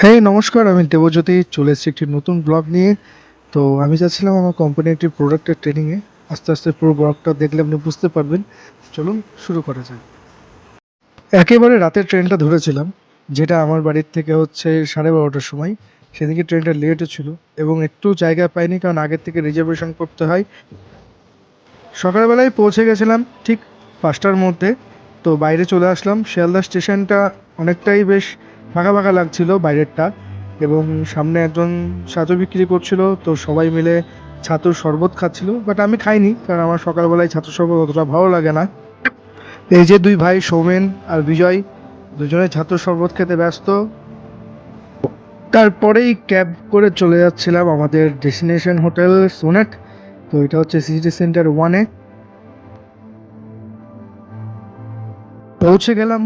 হ্যাঁ, নমস্কার। আমি দেবজ্যোতি চলে এসেছি একটি নতুন ব্লগ নিয়ে। তো আমি যাচ্ছিলাম আমার কোম্পানির একটি প্রোডাক্টের ট্রেনিংয়ে। আস্তে, আস্তে পুরো ব্লগটা দেখলে আপনি বুঝতে পারবেন। চলুন শুরু করা যাক। একেবারে রাতের ট্রেনটা ধরেছিলাম, যেটা আমার বাড়ির থেকে হচ্ছে 12:30টার সময়। সেদিকে ট্রেনটা লেটও ছিল এবং একটু জায়গা পাইনি কারণ আগের থেকে রিজার্ভেশন করতে হয়। সকালবেলায় পৌঁছে গেছিলাম ঠিক 5টার মধ্যে। তো বাইরে চলে আসলাম। শিয়ালদা স্টেশনটা অনেকটাই বেশ ফাঁকা ফাঁকা লাগছিল বাইরেরটা, এবং সামনে একজন ছাতু বিক্রি করছিল, তো সবাই মিলে ছাতুর শরবত খাচ্ছিল, বাট আমি খাইনি কারণ আমার সকালবেলায় ছাতুর শরবত অতটা ভালো লাগে না। এই যে দুই ভাই সৌমেন আর বিজয়, দুজনে ছাতুর শরবত খেতে ব্যস্ত। তারপরেই ক্যাব করে চলে যাচ্ছিলাম আমাদের ডেস্টিনেশন হোটেল সোনেট। তো এটা হচ্ছে সিটি সেন্টার 1-এ। পৌঁছে গেলাম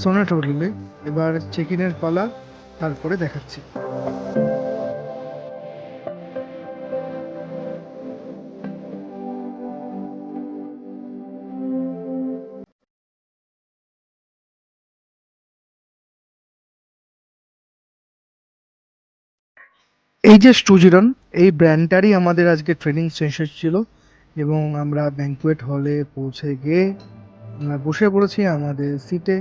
সোনাট হোটেলে। এবার চেক ইনের পালা, তারপরে দেখাচ্ছি। এই যে স্টুজিরন, এই ব্র্যান্ডটারই আমাদের আজকে ট্রেনিং সেশন ছিল, এবং আমরা ব্যাঙ্কুয়েট হলে পৌঁছে গিয়ে আমরা বসে পড়েছি আমাদের সিটে।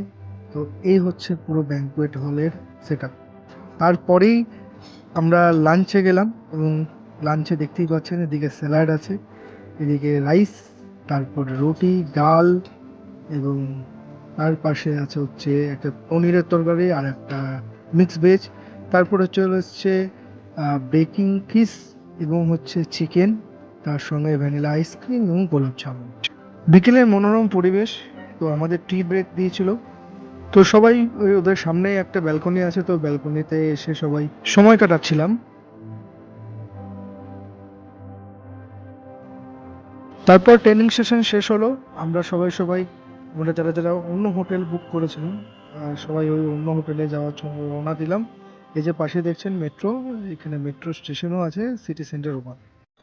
তো এই হচ্ছে পুরো ব্যাঙ্কুয়েট হলের সেট আপ। তারপরেই আমরা লাঞ্চে গেলাম, এবং লাঞ্চে দেখতেই পাচ্ছেন এদিকে স্যালাড আছে, এদিকে রাইস, তারপর রুটি, ডাল, এবং তার পাশে আছে হচ্ছে একটা পনিরের তরকারি আর একটা মিক্স ভেজ। তারপরে চলে এসছে বেকিং কিস, এবং হচ্ছে চিকেন, তার সঙ্গে ভ্যানিলা আইসক্রিম এবং গোলাপ জামুন। বিকেলের মনোরম পরিবেশ। তো আমাদের টি ব্রেক দিয়েছিল। তো সবাই ওই ওদের সামনেই একটা ব্যালকনি আছে, তো ব্যালকনিতে এসে সবাই সময় কাটাচ্ছিলাম। তারপর ট্রেনিং সেশন শেষ হলো। আমরা সবাই আমরা যারা যারা অন্য হোটেল বুক করেছিলাম, সবাই ওই অন্য হোটেলে যাওয়ার জন্য রওনা দিলাম। এই যে পাশে দেখছেন মেট্রো, এখানে মেট্রো স্টেশনও আছে সিটি সেন্টার 1।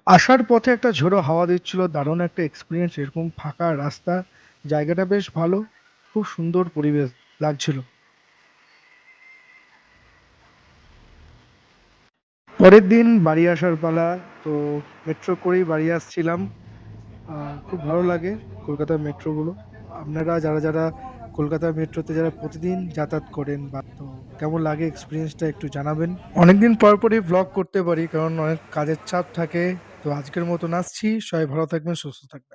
আসার পথে একটা ঝোড়ো হাওয়া দিচ্ছিল, দারুণ একটা এক্সপিরিয়েন্স। এরকম ফাঁকা রাস্তা, জায়গাটা বেশ ভালো, খুব সুন্দর পরিবেশ লাগছিল। পরের দিন বাড়ি আসার পালা। তো মেট্রো করেই বাড়ি আসছিলাম। খুব ভালো লাগে কলকাতার মেট্রোগুলো। আপনারা যারা যারা কলকাতার মেট্রোতে যারা প্রতিদিন যাতায়াত করেন, বা তো কেমন লাগে এক্সপিরিয়েন্সটা একটু জানাবেন। অনেকদিন পর পরই ব্লগ করতে পারি কারণ অনেক কাজের চাপ থাকে। তো আজকের মতন আসছি, সবাই ভালো থাকবেন, সুস্থ থাকবেন।